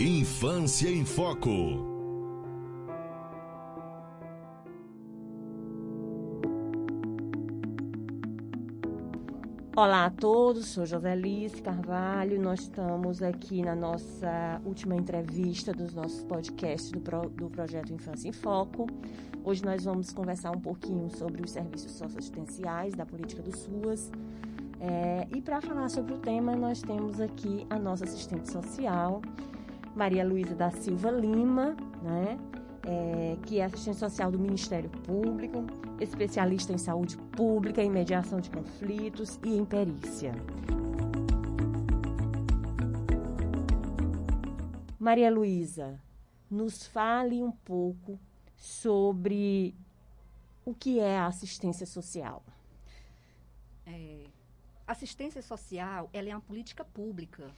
Infância em Foco. Olá a todos, sou Joselice Carvalho. Nós estamos aqui na nossa última entrevista dos nossos podcasts do projeto Infância em Foco. Hoje nós vamos conversar um pouquinho sobre os serviços socioassistenciais da política do SUAS. E para falar sobre o tema, nós temos aqui a nossa assistente social, Maria Luísa da Silva Lima, que é assistente social do Ministério Público, especialista em saúde pública, em mediação de conflitos e em perícia. Maria Luísa, nos fale um pouco sobre o que é a assistência social. Assistência social, ela é uma política pública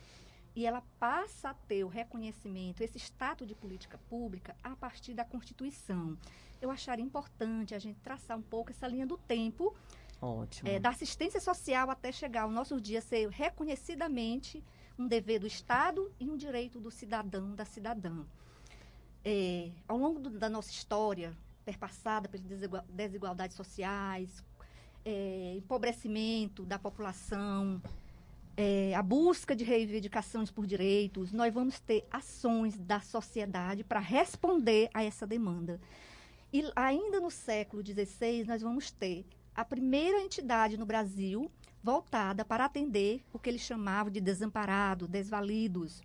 e ela passa a ter o reconhecimento, esse status de política pública, a partir da Constituição. Eu acharia importante a gente traçar um pouco essa linha do tempo. Ótimo. Da assistência social até chegar ao nosso dia ser reconhecidamente um dever do Estado e um direito do cidadão, da cidadã. Ao longo da nossa história, perpassada pelas desigualdades sociais, empobrecimento da população, a busca de reivindicações por direitos, nós vamos ter ações da sociedade para responder a essa demanda. E ainda no século XVI, nós vamos ter a primeira entidade no Brasil voltada para atender o que eles chamavam de desamparados, desvalidos.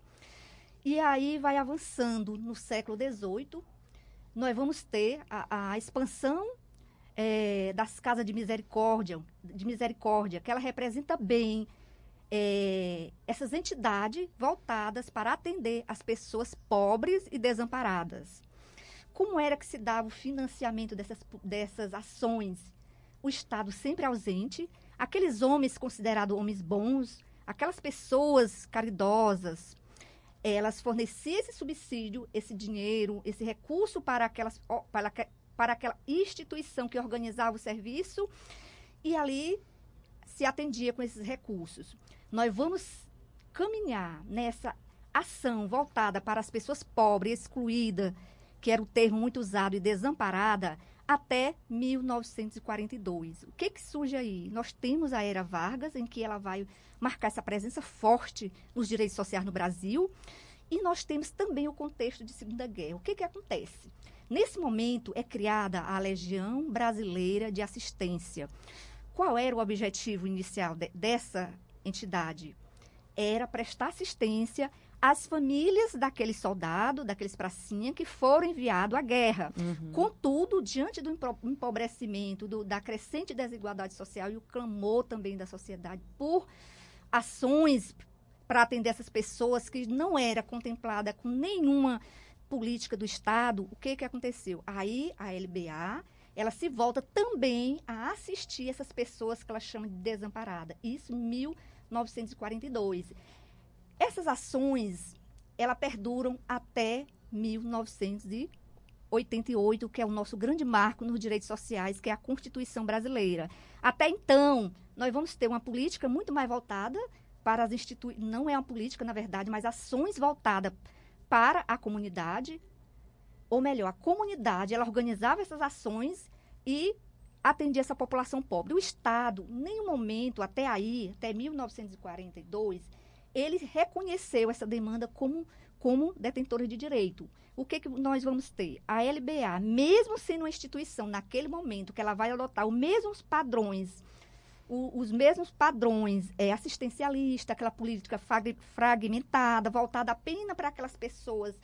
E aí vai avançando no século XVIII, nós vamos ter a expansão das casas de misericórdia, que ela representa bem essas entidades voltadas para atender as pessoas pobres e desamparadas. Como era que se dava o financiamento dessas ações? O Estado sempre ausente, aqueles homens considerados homens bons, aquelas pessoas caridosas, elas forneciam esse subsídio, esse dinheiro, esse recurso para aquela instituição que organizava o serviço, e ali se atendia com esses recursos. Nós vamos caminhar nessa ação voltada para as pessoas pobres, excluídas, que era o termo muito usado, e desamparada, até 1942. O que surge aí? Nós temos a Era Vargas, em que ela vai marcar essa presença forte nos direitos sociais no Brasil, e nós temos também o contexto de Segunda Guerra. O que acontece? Nesse momento é criada a Legião Brasileira de Assistência. Qual era o objetivo inicial dessa entidade? Era prestar assistência às famílias daqueles soldados, daqueles pracinha que foram enviados à guerra. Uhum. Contudo, diante do empobrecimento, da crescente desigualdade social e o clamor também da sociedade por ações para atender essas pessoas que não era contemplada com nenhuma política do Estado, o que aconteceu? Aí a LBA, ela se volta também a assistir essas pessoas que ela chama de desamparada. Isso em 1942. Essas ações, elas perduram até 1988, que é o nosso grande marco nos direitos sociais, que é a Constituição Brasileira. Até então, nós vamos ter uma política muito mais voltada para as instituições, não é uma política, na verdade, mas ações voltadas para a comunidade, ou melhor, a comunidade, ela organizava essas ações e atendia essa população pobre. O Estado, em nenhum momento, até 1942, ele reconheceu essa demanda como detentora de direito. O que nós vamos ter? A LBA, mesmo sendo uma instituição, naquele momento, que ela vai adotar os mesmos padrões assistencialista, aquela política fragmentada, voltada apenas para aquelas pessoas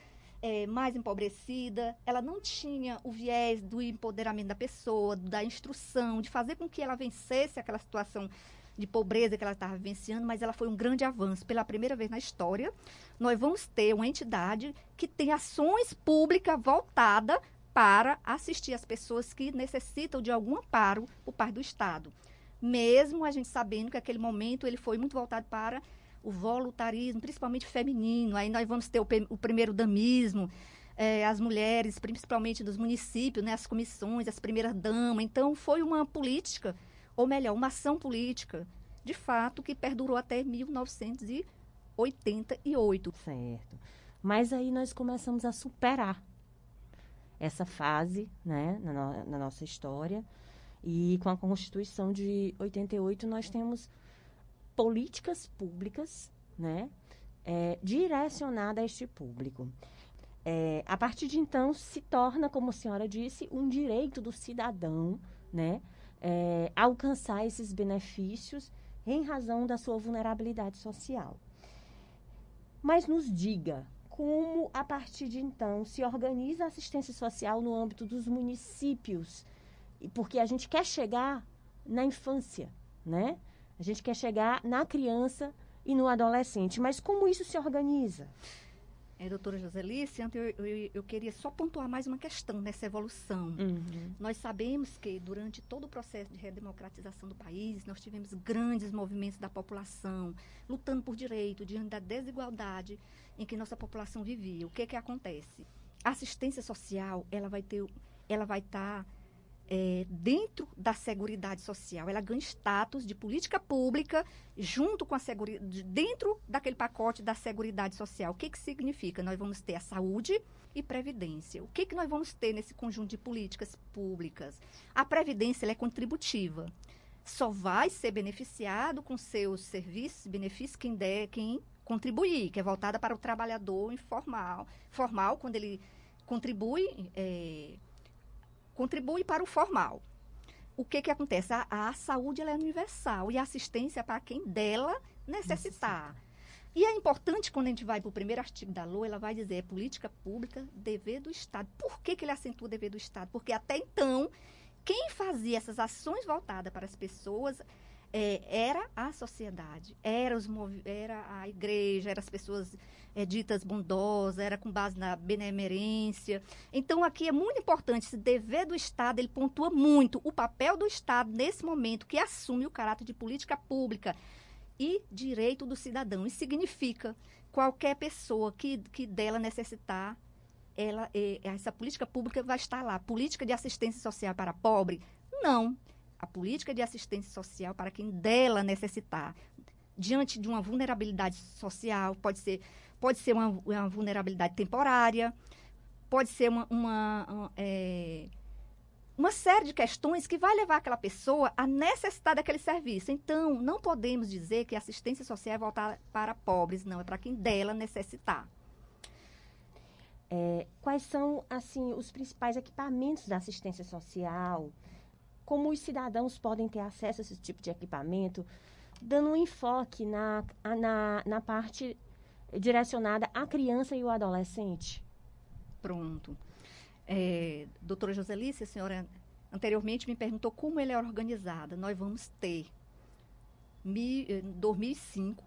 mais empobrecidas. Ela não tinha o viés do empoderamento da pessoa, da instrução, de fazer com que ela vencesse aquela situação de pobreza que ela estava vivenciando, mas ela foi um grande avanço. Pela primeira vez na história, nós vamos ter uma entidade que tem ações públicas voltadas para assistir as pessoas que necessitam de algum amparo por parte do Estado. Mesmo a gente sabendo que aquele momento ele foi muito voltado para o voluntarismo, principalmente feminino. Aí nós vamos ter o primeiro damismo, as mulheres, principalmente dos municípios, né, as comissões, as primeiras damas. Então, foi uma política, ou melhor, uma ação política, de fato, que perdurou até 1988. Certo. Mas aí nós começamos a superar essa fase, né, na nossa história. E com a Constituição de 88, nós temos políticas públicas, né, direcionadas a este público. A partir de então, se torna, como a senhora disse, um direito do cidadão, né, alcançar esses benefícios em razão da sua vulnerabilidade social. Mas nos diga como, a partir de então, se organiza a assistência social no âmbito dos municípios, porque a gente quer chegar na infância, né? A gente quer chegar na criança e no adolescente, mas como isso se organiza? Doutora Joselice, eu queria só pontuar mais uma questão nessa evolução. Nós sabemos que durante todo o processo de redemocratização do país, nós tivemos grandes movimentos da população lutando por direito, diante da desigualdade em que nossa população vivia. O que acontece? A assistência social, ela vai estar dentro da Seguridade Social. Ela ganha status de política pública junto com dentro daquele pacote da Seguridade Social. O que significa? Nós vamos ter a saúde e previdência. O que nós vamos ter nesse conjunto de políticas públicas? A previdência ela é contributiva. Só vai ser beneficiado com seus serviços, benefícios quem contribuir, que é voltada para o trabalhador informal. Formal, quando ele contribui para o formal. O que acontece? A saúde ela é universal e a assistência é para quem dela necessitar. E é importante, quando a gente vai para o primeiro artigo da LOA, ela vai dizer política pública, dever do Estado. Por que ele acentua o dever do Estado? Porque até então, quem fazia essas ações voltadas para as pessoas era a sociedade, era a igreja, eram as pessoas ditas bondosas, era com base na benemerência. Então, aqui é muito importante, esse dever do Estado, ele pontua muito o papel do Estado nesse momento, que assume o caráter de política pública e direito do cidadão. Isso significa qualquer pessoa que dela necessitar, essa política pública vai estar lá. Política de assistência social para pobre? Não. A política de assistência social para quem dela necessitar. Diante de uma vulnerabilidade social, pode ser uma vulnerabilidade temporária, pode ser uma série de questões que vai levar aquela pessoa a necessitar daquele serviço. Então, não podemos dizer que a assistência social é voltada para pobres, não, é para quem dela necessitar. Quais são, assim, os principais equipamentos da assistência social? Como os cidadãos podem ter acesso a esse tipo de equipamento, dando um enfoque na parte direcionada à criança e ao adolescente? Pronto. Doutora Joselice, a senhora anteriormente me perguntou como ele é organizado. Nós vamos ter, em 2005,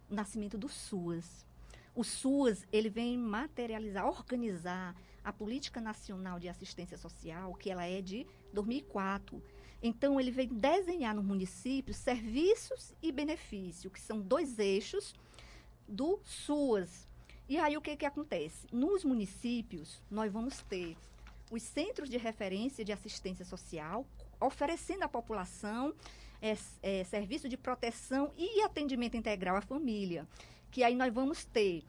o nascimento do SUAS. O SUAS, ele vem materializar, organizar a Política Nacional de Assistência Social, que ela é de 2004. Então, ele vem desenhar no município serviços e benefícios, que são 2 eixos do SUAS. E aí, o que acontece? Nos municípios, nós vamos ter os centros de referência de assistência social, oferecendo à população serviço de proteção e atendimento integral à família. Que aí nós vamos ter,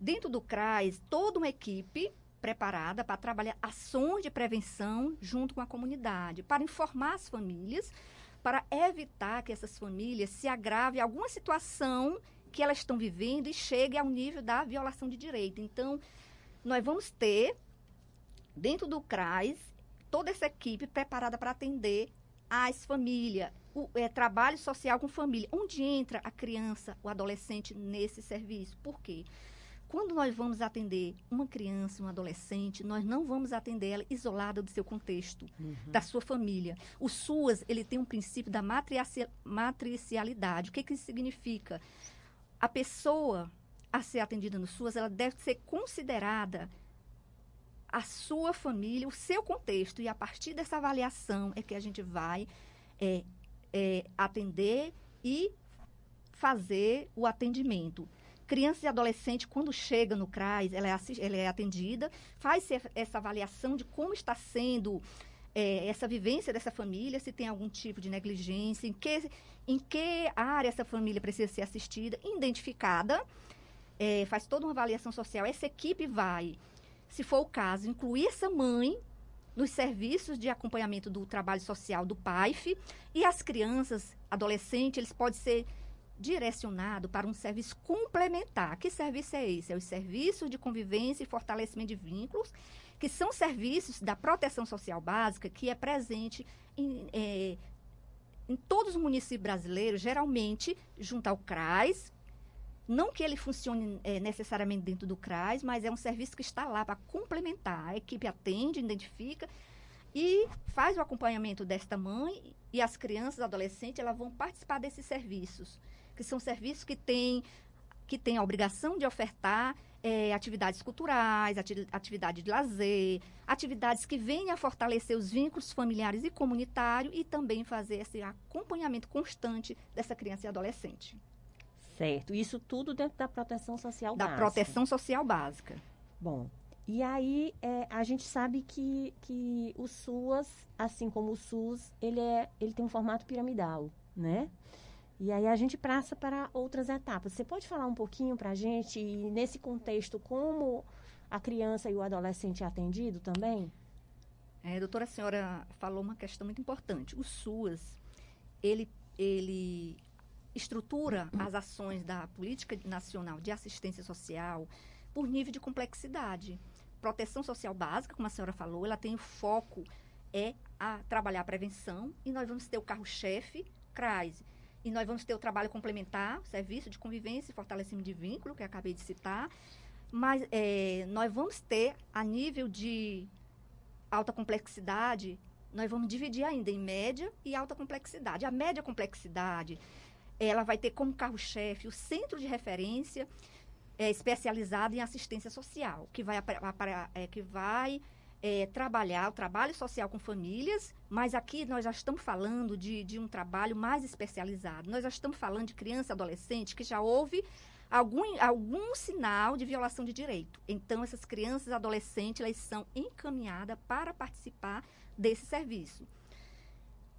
dentro do CRAS, toda uma equipe preparada para trabalhar ações de prevenção junto com a comunidade, para informar as famílias, para evitar que essas famílias se agravem alguma situação que elas estão vivendo e chegue ao nível da violação de direito. Então, nós vamos ter, dentro do CRAS, toda essa equipe preparada para atender as famílias, trabalho social com família. Onde entra a criança, o adolescente nesse serviço? Por quê? Quando nós vamos atender uma criança, um adolescente, nós não vamos atender ela isolada do seu contexto, da sua família. O SUAS, ele tem um princípio da matricialidade. O que isso significa? A pessoa a ser atendida no SUAS, ela deve ser considerada a sua família, o seu contexto. E a partir dessa avaliação é que a gente vai atender e fazer o atendimento. Criança e adolescente, quando chega no CRAS, ela é atendida, faz essa avaliação de como está sendo essa vivência dessa família, se tem algum tipo de negligência, em que área essa família precisa ser assistida, identificada. faz toda uma avaliação social. Essa equipe vai, se for o caso, incluir essa mãe nos serviços de acompanhamento do trabalho social do PAIF, e as crianças, adolescentes, eles podem ser direcionados para um serviço complementar. Que serviço é esse? É os serviços de convivência e fortalecimento de vínculos, que são serviços da proteção social básica, que é presente em todos os municípios brasileiros, geralmente junto ao CRAS. Não que ele funcione necessariamente dentro do CRAS, mas é um serviço que está lá para complementar. A equipe atende, identifica e faz o acompanhamento desta mãe, e as crianças, adolescentes, elas vão participar desses serviços, que são serviços que têm a obrigação de ofertar atividades culturais, atividade de lazer, atividades que venham a fortalecer os vínculos familiares e comunitários, e também fazer esse acompanhamento constante dessa criança e adolescente. Certo. Isso tudo dentro da proteção social básica. Da proteção social básica. Bom, e aí a gente sabe que o SUAS, assim como o SUS, ele tem um formato piramidal, né? E aí a gente passa para outras etapas. Você pode falar um pouquinho para a gente, e nesse contexto, como a criança e o adolescente é atendido também? Doutora, a senhora falou uma questão muito importante. O SUAS, ele estrutura as ações da Política Nacional de Assistência Social por nível de complexidade. Proteção social básica, como a senhora falou, ela tem o foco a trabalhar a prevenção, e nós vamos ter o carro-chefe, CRAS, e nós vamos ter o trabalho complementar, o serviço de convivência e fortalecimento de vínculo, que eu acabei de citar, mas nós vamos ter, a nível de alta complexidade, nós vamos dividir ainda em média e alta complexidade. A média complexidade, ela vai ter como carro-chefe o centro de referência especializado em assistência social, que vai trabalhar o trabalho social com famílias, mas aqui nós já estamos falando de um trabalho mais especializado. Nós já estamos falando de criança e adolescente que já houve algum sinal de violação de direito. Então, essas crianças e adolescentes, elas são encaminhadas para participar desse serviço.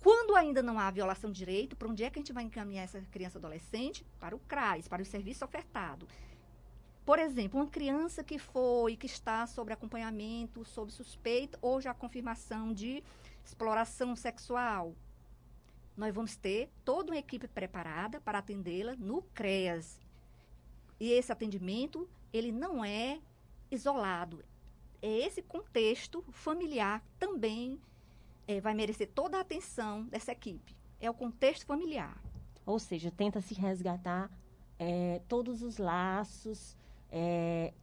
Quando ainda não há violação de direito, para onde é que a gente vai encaminhar essa criança e adolescente? Para o CRAS, para o serviço ofertado. Por exemplo, uma criança que está sob acompanhamento, sob suspeita ou já confirmação de exploração sexual. Nós vamos ter toda uma equipe preparada para atendê-la no CREAS. E esse atendimento, ele não é isolado. Esse contexto familiar também vai merecer toda a atenção dessa equipe. É o contexto familiar. Ou seja, tenta se resgatar todos os laços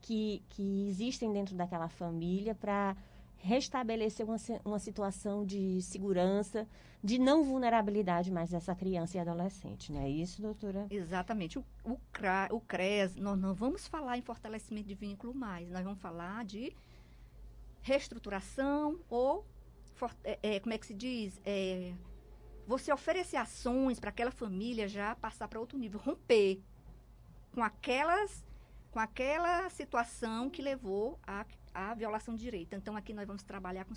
que existem dentro daquela família para restabelecer uma situação de segurança, de não vulnerabilidade mais dessa criança e adolescente. Não é isso, doutora? Exatamente. O CREAS, nós não vamos falar em fortalecimento de vínculo mais, nós vamos falar de reestruturação ou como é que se diz? Você oferecer ações para aquela família já passar para outro nível, romper com aquela situação que levou à violação de direito. Então, aqui nós vamos trabalhar com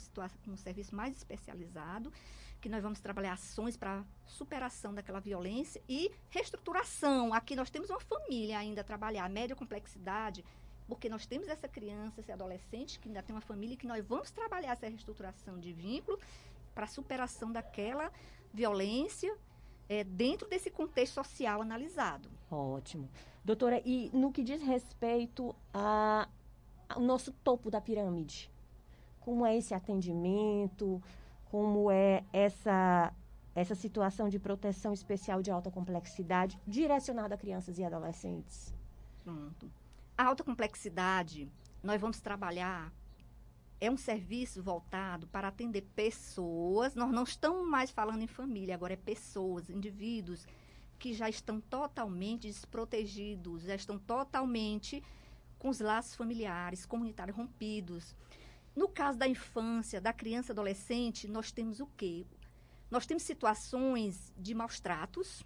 um serviço mais especializado, que nós vamos trabalhar ações para superação daquela violência e reestruturação. Aqui nós temos uma família ainda a trabalhar, a média complexidade, porque nós temos essa criança, esse adolescente, que ainda tem uma família, que nós vamos trabalhar essa reestruturação de vínculo para a superação daquela violência dentro desse contexto social analisado. Ótimo. Doutora, e no que diz respeito ao nosso topo da pirâmide, como é esse atendimento, como é essa situação de proteção especial de alta complexidade direcionada a crianças e adolescentes? Pronto. A alta complexidade, nós vamos trabalhar, é um serviço voltado para atender pessoas, nós não estamos mais falando em família, agora é pessoas, indivíduos que já estão totalmente desprotegidos, já estão totalmente com os laços familiares, comunitários rompidos. No caso da infância, da criança e adolescente, nós temos o quê? Nós temos situações de maus tratos,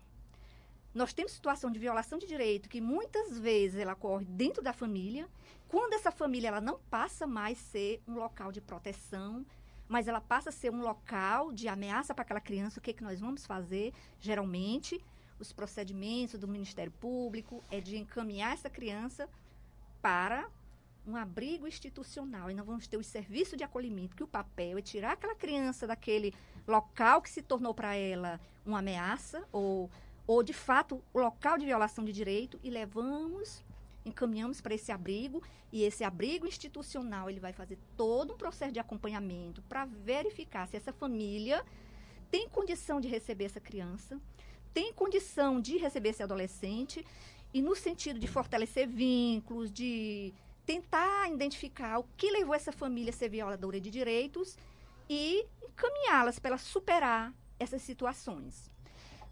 nós temos situação de violação de direito, que muitas vezes ela ocorre dentro da família, quando essa família ela não passa mais a ser um local de proteção, mas ela passa a ser um local de ameaça para aquela criança. O que nós vamos fazer? Geralmente, os procedimentos do Ministério Público é de encaminhar essa criança para um abrigo institucional. E nós vamos ter o serviço de acolhimento, que o papel é tirar aquela criança daquele local que se tornou para ela uma ameaça, ou de fato, o local de violação de direito, e encaminhamos para esse abrigo, e esse abrigo institucional, ele vai fazer todo um processo de acompanhamento para verificar se essa família tem condição de receber essa criança, tem condição de receber esse adolescente, e no sentido de fortalecer vínculos, de tentar identificar o que levou essa família a ser violadora de direitos e encaminhá-las para ela superar essas situações.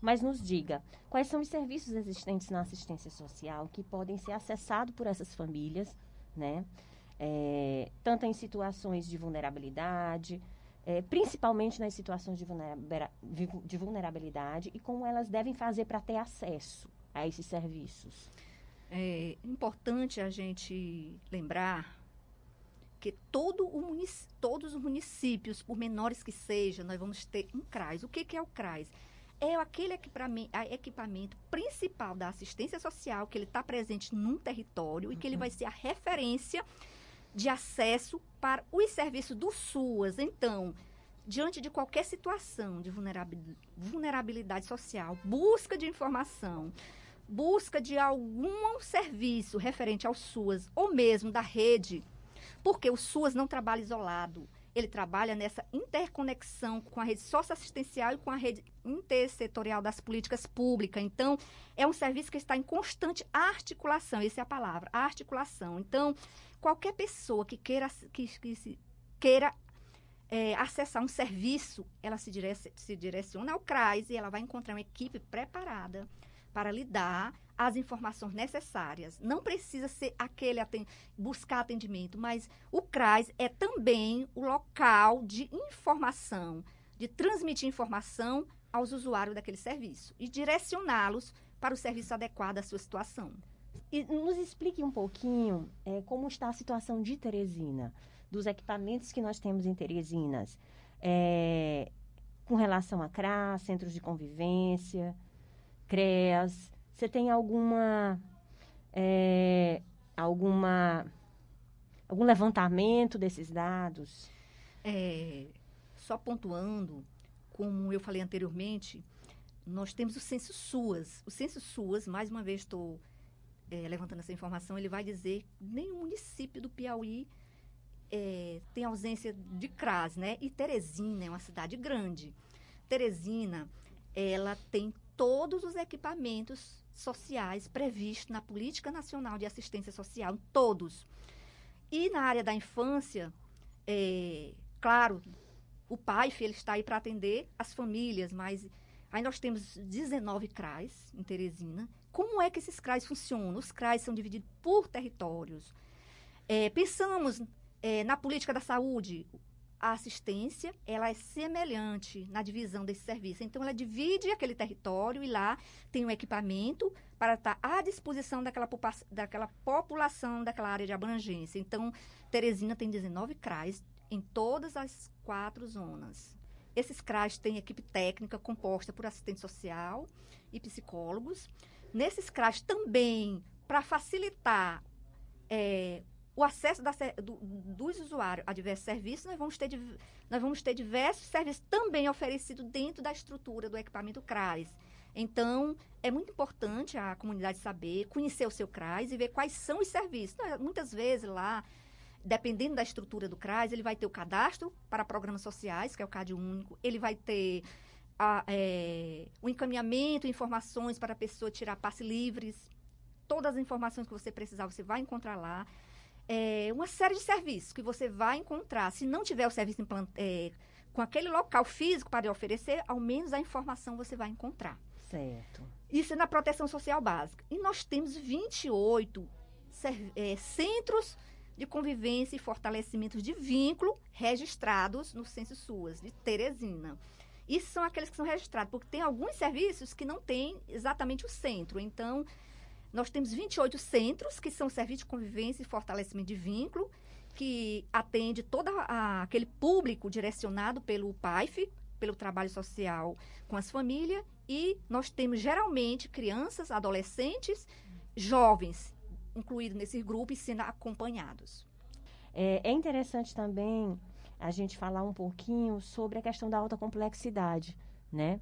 Mas nos diga, quais são os serviços existentes na assistência social que podem ser acessados por essas famílias, né? Tanto em situações de vulnerabilidade, principalmente nas situações de vulnerabilidade, e como elas devem fazer para ter acesso a esses serviços. É importante a gente lembrar que todos os municípios, por menores que sejam, nós vamos ter um CRAS. O que é o CRAS? É aquele equipamento principal da assistência social, que ele está presente num território e que ele vai ser a referência de acesso para os serviços do SUAS. Então, diante de qualquer situação de vulnerabilidade social, busca de informação, busca de algum serviço referente ao SUAS ou mesmo da rede, porque o SUAS não trabalha isolado. Ele trabalha nessa interconexão com a rede socioassistencial e com a rede intersetorial das políticas públicas. Então, é um serviço que está em constante articulação, essa é a palavra, articulação. Então, qualquer pessoa que queira acessar um serviço, ela se direciona ao CRAS e ela vai encontrar uma equipe preparada para lhe dar as informações necessárias. Não precisa ser buscar atendimento, mas o CRAS é também o local de informação, de transmitir informação aos usuários daquele serviço e direcioná-los para o serviço adequado à sua situação. E nos explique um pouquinho como está a situação de Teresina, dos equipamentos que nós temos em Teresinas, com relação a CRAS, centros de convivência, CREAS. Você tem algum levantamento desses dados? Só pontuando, como eu falei anteriormente, nós temos o Censo SUAS. O Censo SUAS, mais uma vez estou levantando essa informação, ele vai dizer que nenhum município do Piauí tem ausência de CRAS, né? E Teresina é uma cidade grande. Teresina, ela tem todos os equipamentos sociais previstos na Política Nacional de Assistência Social, todos. E na área da infância, claro, o PAIF, ele está aí para atender as famílias, mas aí nós temos 19 CRAs em Teresina. Como é que esses CRAs funcionam? Os CRAs são divididos por territórios. Pensamos na política da saúde. A assistência, ela é semelhante na divisão desse serviço. Então, ela divide aquele território e lá tem um equipamento para estar à disposição daquela população, daquela área de abrangência. Então, Teresina tem 19 CRAs em todas as 4 zonas. Esses CRAs têm equipe técnica composta por assistente social e psicólogos. Nesses CRAs também, para facilitar o acesso dos usuários a diversos serviços, nós vamos ter diversos serviços também oferecidos dentro da estrutura do equipamento CRAS. Então, é muito importante a comunidade saber, conhecer o seu CRAS e ver quais são os serviços. Muitas vezes lá, dependendo da estrutura do CRAS, ele vai ter o cadastro para programas sociais, que é o CAD único, ele vai ter o encaminhamento, informações para a pessoa tirar passe livres, todas as informações que você precisar, você vai encontrar lá. Uma série de serviços que você vai encontrar. Se não tiver o serviço com aquele local físico para oferecer, ao menos a informação você vai encontrar. Certo. Isso é na proteção social básica. E nós temos 28 centros de convivência e fortalecimento de vínculo registrados no Censo SUAS de Teresina. Isso são aqueles que são registrados, porque tem alguns serviços que não têm exatamente o centro. Então, nós temos 28 centros, que são serviços de convivência e fortalecimento de vínculo, que atende todo aquele público direcionado pelo PAIF, pelo trabalho social com as famílias, e nós temos geralmente crianças, adolescentes, jovens incluídos nesse grupo e sendo acompanhados. É interessante também a gente falar um pouquinho sobre a questão da alta complexidade, né?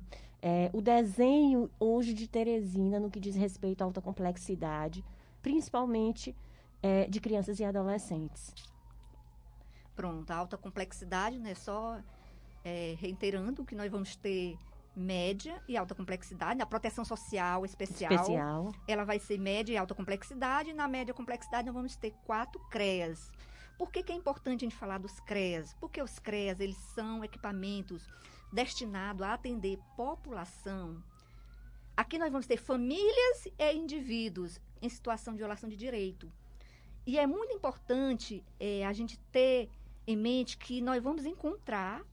O desenho hoje de Teresina, no que diz respeito à alta complexidade, principalmente de crianças e adolescentes. Pronto, a alta complexidade, né? Só reiterando que nós vamos ter média e alta complexidade. A proteção social especial, ela vai ser média e alta complexidade. E na média complexidade nós vamos ter 4 CREAs. Por que é importante a gente falar dos CREAs? Porque os CREAs, eles são equipamentos destinados a atender população. Aqui nós vamos ter famílias e indivíduos em situação de violação de direito. E é muito importante a gente ter em mente que nós vamos encontrar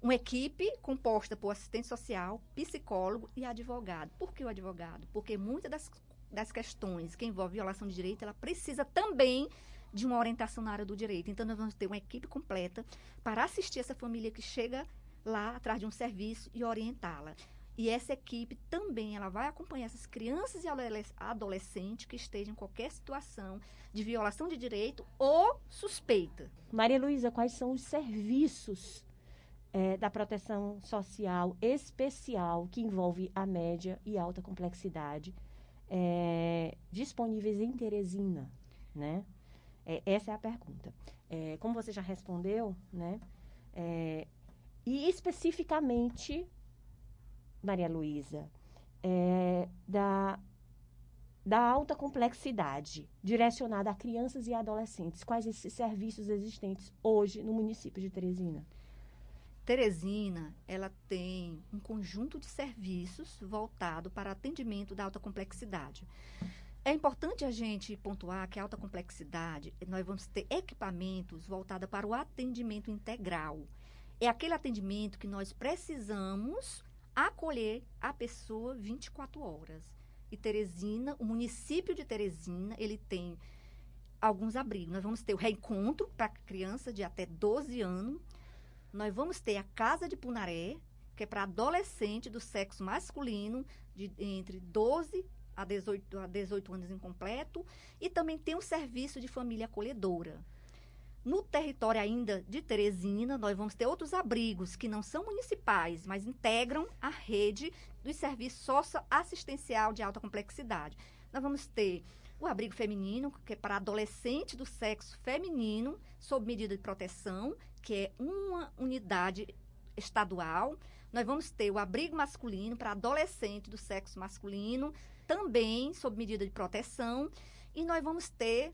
uma equipe composta por assistente social, psicólogo e advogado. Por que o advogado? Porque muitas das questões que envolvem violação de direito, ela precisa também de uma orientação na área do direito. Então, nós vamos ter uma equipe completa para assistir essa família que chega lá atrás de um serviço e orientá-la. E essa equipe também, ela vai acompanhar essas crianças e adolescentes que estejam em qualquer situação de violação de direito ou suspeita. Maria Luísa, quais são os serviços da proteção social especial que envolve a média e alta complexidade disponíveis em Teresina, né? Essa é a pergunta. Como você já respondeu, né? E especificamente, Maria Luísa, da alta complexidade direcionada a crianças e adolescentes, quais esses serviços existentes hoje no município de Teresina? Teresina, ela tem um conjunto de serviços voltado para atendimento da alta complexidade. É importante a gente pontuar que a alta complexidade, nós vamos ter equipamentos voltados para o atendimento integral. É aquele atendimento que nós precisamos acolher a pessoa 24 horas. E Teresina, o município de Teresina, ele tem alguns abrigos. Nós vamos ter o reencontro para criança de até 12 anos. Nós vamos ter a Casa de Punaré, que é para adolescente do sexo masculino, entre 12 a 18 anos incompleto. E também tem um serviço de família acolhedora. No território ainda de Teresina, nós vamos ter outros abrigos que não são municipais, mas integram a rede dos serviços socioassistencial de alta complexidade. Nós vamos ter o abrigo feminino, que é para adolescente do sexo feminino, sob medida de proteção, que é uma unidade estadual. Nós vamos ter o abrigo masculino para adolescente do sexo masculino, também sob medida de proteção. E nós vamos ter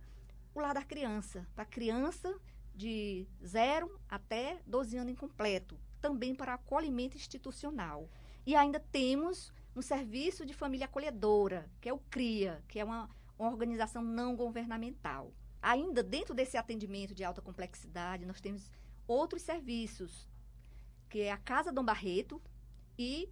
o lar da criança, para criança de 0 até 12 anos incompleto, também para acolhimento institucional. E ainda temos um serviço de família acolhedora, que é o CRIA, que é uma organização não governamental. Ainda dentro desse atendimento de alta complexidade, nós temos outros serviços, que é a Casa Dom Barreto e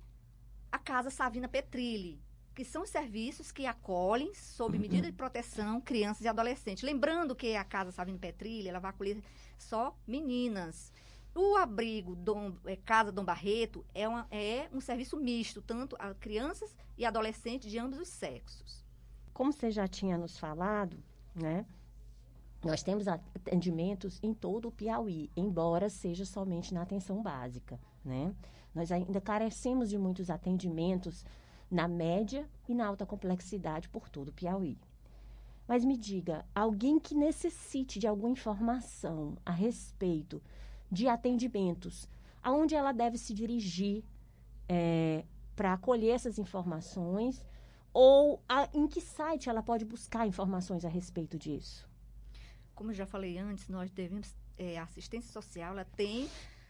a Casa Savina Petrilli, que são serviços que acolhem, sob medida de proteção, crianças e adolescentes. Lembrando que a Casa Savino Petrilli, ela vai acolher só meninas. O abrigo Casa Dom Barreto é um serviço misto, tanto a crianças e adolescentes de ambos os sexos. Como você já tinha nos falado, né? Nós temos atendimentos em todo o Piauí, embora seja somente na atenção básica, né? Nós ainda carecemos de muitos atendimentos na média e na alta complexidade por todo o Piauí. Mas me diga, alguém que necessite de alguma informação a respeito de atendimentos, aonde ela deve se dirigir para acolher essas informações, ou em que site ela pode buscar informações a respeito disso? Como eu já falei antes, nós devemos, a assistência social, ela tem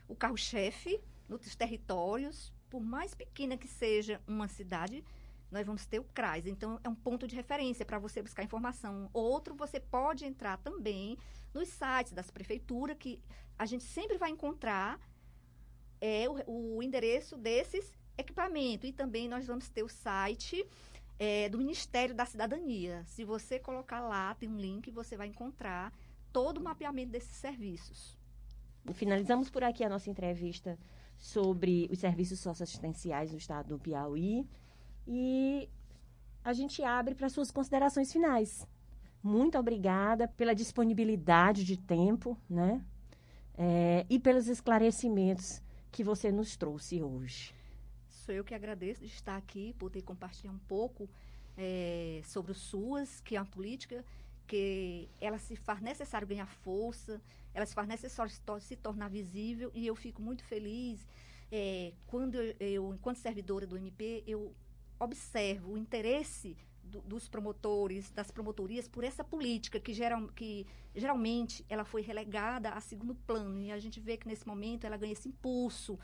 o carro-chefe nos territórios. Por mais pequena que seja uma cidade, nós vamos ter o CRAS. Então, é um ponto de referência para você buscar informação. Outro, você pode entrar também nos sites das prefeituras, que a gente sempre vai encontrar o endereço desses equipamentos. E também nós vamos ter o site do Ministério da Cidadania. Se você colocar lá, tem um link, você vai encontrar todo o mapeamento desses serviços. Finalizamos por aqui a nossa entrevista sobre os serviços socioassistenciais no estado do Piauí. E a gente abre para suas considerações finais. Muito obrigada pela disponibilidade de tempo, né? E pelos esclarecimentos que você nos trouxe hoje. Sou eu que agradeço de estar aqui, poder compartilhar um pouco sobre o SUAS, que é uma política que ela se faz necessário ganhar força, ela se faz necessário se tornar visível, e eu fico muito feliz quando eu, enquanto servidora do MP, eu observo o interesse dos promotores, das promotorias, por essa política que geralmente ela foi relegada a segundo plano, e a gente vê que nesse momento ela ganha esse impulso.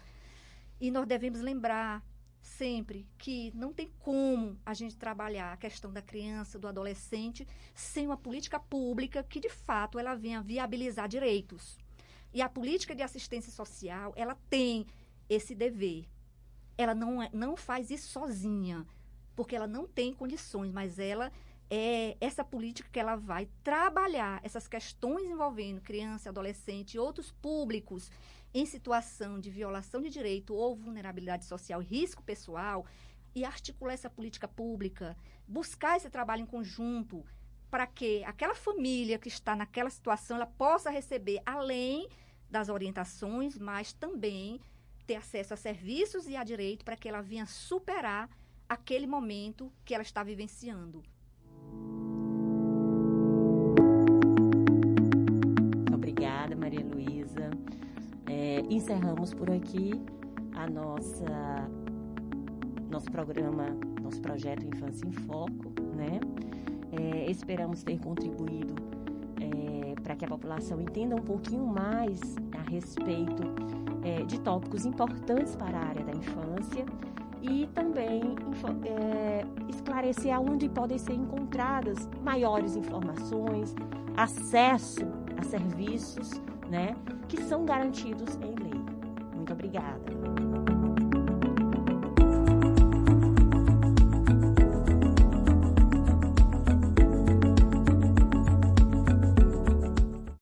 E nós devemos lembrar sempre que não tem como a gente trabalhar a questão da criança, do adolescente, sem uma política pública que, de fato, ela venha viabilizar direitos. E a política de assistência social, ela tem esse dever. Ela não faz isso sozinha, porque ela não tem condições, mas ela é essa política que ela vai trabalhar essas questões envolvendo criança, adolescente e outros públicos em situação de violação de direito ou vulnerabilidade social e risco pessoal, e articular essa política pública, buscar esse trabalho em conjunto para que aquela família que está naquela situação ela possa receber, além das orientações, mas também ter acesso a serviços e a direito para que ela venha superar aquele momento que ela está vivenciando. Obrigada, Maria Luísa. Encerramos por aqui nosso programa, nosso projeto Infância em Foco, né? Esperamos ter contribuído para que a população entenda um pouquinho mais a respeito de tópicos importantes para a área da infância e também esclarecer aonde podem ser encontradas maiores informações, acesso a serviços, né, que são garantidos em lei. Muito obrigada.